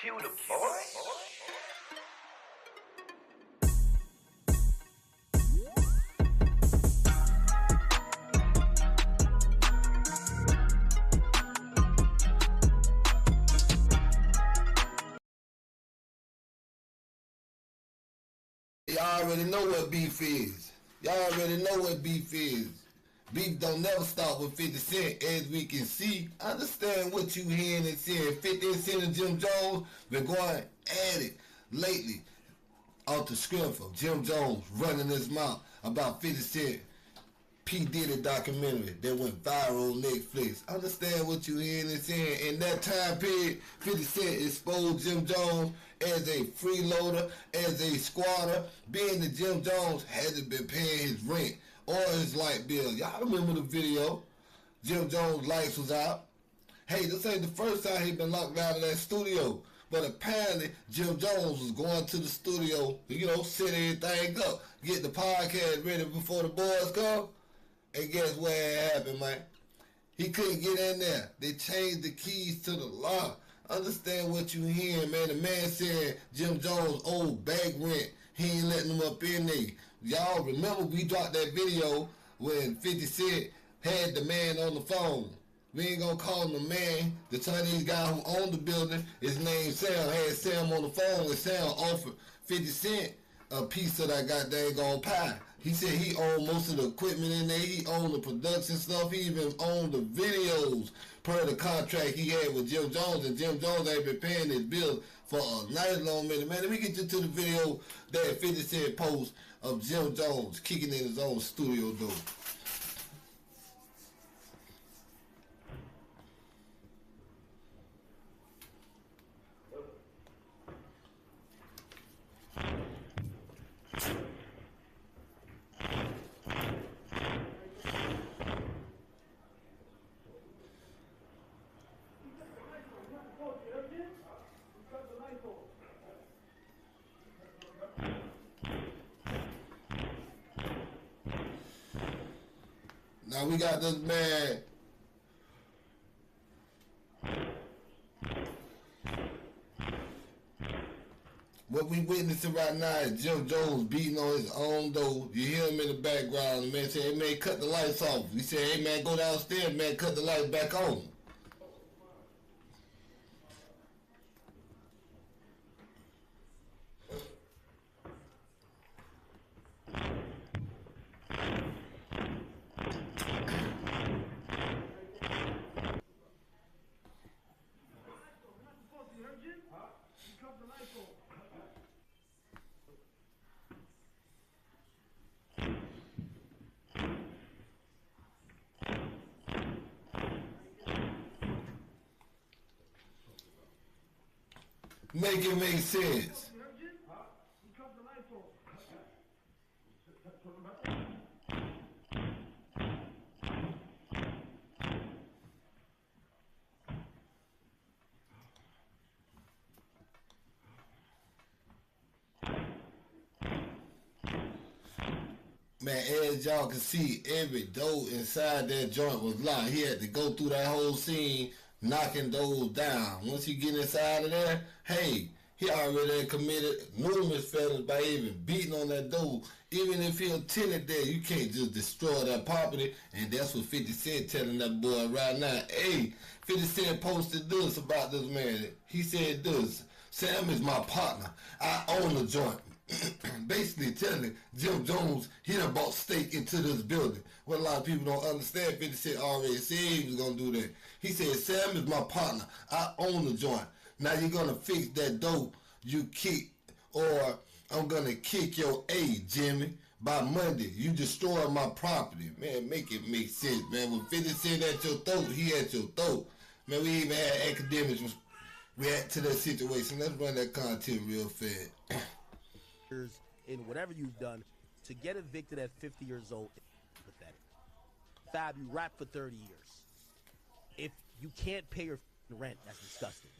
computer, boy. Y'all already know what beef is. Y'all already know what beef is. Beef don't never stop with 50 Cent, as we can see. Understand what you hearing and seeing. 50 Cent and Jim Jones been going at it lately. Off the script of Jim Jones running his mouth about 50 Cent P. Diddy documentary that went viral on Netflix. Understand what you hearing and seeing. In that time period, 50 Cent exposed Jim Jones as a freeloader, as a squatter, being that Jim Jones hadn't been paying his rent or his light bill. Y'all remember the video? Jim Jones' lights was out. Hey, this ain't the first time he been locked out of that studio. But apparently, Jim Jones was going to the studio, set everything up, get the podcast ready before the boys come. And guess what happened, man? He couldn't get in there. They changed the keys to the lock. Understand what you hearing, man. The man said Jim Jones owed back rent. He ain't letting him up in there. Y'all remember we dropped that video when 50 Cent had the man on the phone. We ain't gonna call him the man. The Chinese guy who owned the building, his name Sam, had Sam on the phone, and Sam offered 50 Cent a piece of that goddamn pie. He said he owned most of the equipment in there. He owned the production stuff. He even owned the videos per the contract he had with Jim Jones. And Jim Jones ain't been paying his bills for a nice long minute. Man, let me get you to the video that 50 Cent post of Jim Jones kicking in his own studio door. Now we got this man. What we witnessing right now is Jim Jones beating on his own door. You hear him in the background. The man said, "Hey man, cut the lights off." He said, "Hey man, go downstairs, man, cut the lights back on." Make it make sense. Man, as y'all can see, every door inside that joint was locked. He had to go through that whole scene, knocking doors down. Once he get inside of there, hey, he already committed numerous felonies by even beating on that door. Even if he a tenant there, you can't just destroy that property. And that's what 50 Cent telling that boy right now. Hey, 50 Cent posted this about this man. He said this: "Sam is my partner. I own the joint." Basically telling Jim Jones he done bought stake into this building. What a lot of people don't understand, 50 Cent already said he was going to do that. He said, "Sam is my partner. I own the joint. Now you're going to fix that dope you kick, or I'm going to kick your A, Jimmy. By Monday, you destroy my property." Man, make it make sense, man. When 50 Cent at your throat, he at your throat. Man, we even had academics react to that situation. Let's run that content real fast. In whatever you've done, to get evicted at 50 years old is pathetic. Fab, you rap for 30 years. If you can't pay your rent, that's disgusting.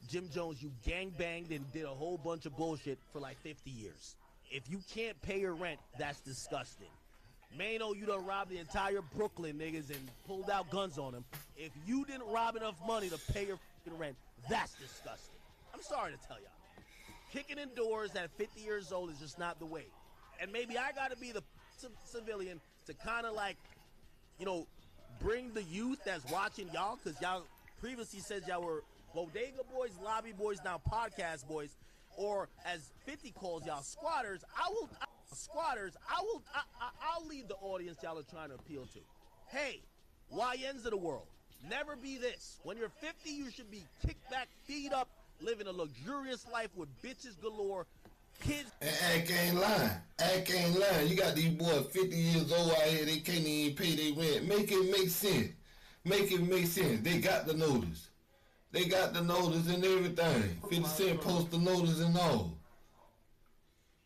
Jim Jones, you gangbanged and did a whole bunch of bullshit for like 50 years. If you can't pay your rent, that's disgusting. Mano, you done robbed the entire Brooklyn niggas and pulled out guns on them. If you didn't rob enough money to pay your rent, that's disgusting. I'm sorry to tell y'all, man. Kicking indoors at 50 years old is just not the way. And maybe I got to be the civilian to kind of like, you know, bring the youth that's watching y'all, because y'all previously said y'all were bodega boys, lobby boys, now podcast boys, or as 50 calls y'all, squatters. I'll lead the audience y'all are trying to appeal to. Hey, YNs of the world, never be this. When you're 50, you should be kicked back, feet up, living a luxurious life with bitches galore, kids. And Ack ain't lying. You got these boys 50 years old out here, they can't even pay their rent. Make it make sense. They got the notice. And everything. 50 Cent post the notice and all.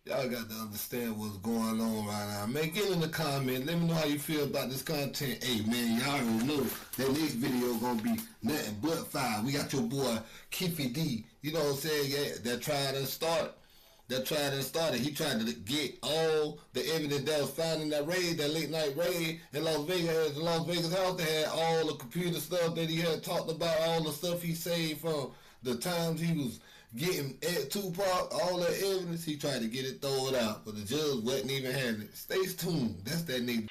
Y'all got to understand what's going on right now. Man, get in the comments. Let me know how you feel about this content. Hey, man, y'all already know that next video going to be nothing but fire. We got your boy, Kiffy D. You know what I'm saying? Yeah, that tried and started. He tried to get all the evidence that was found in that raid, that late night raid in Las Vegas. The Las Vegas house, they had all the computer stuff that he had talked about, all the stuff he saved from the times he was getting at Tupac, all that evidence. He tried to get it thrown out, but the judge wasn't even having it. Stay tuned. That's that nigga.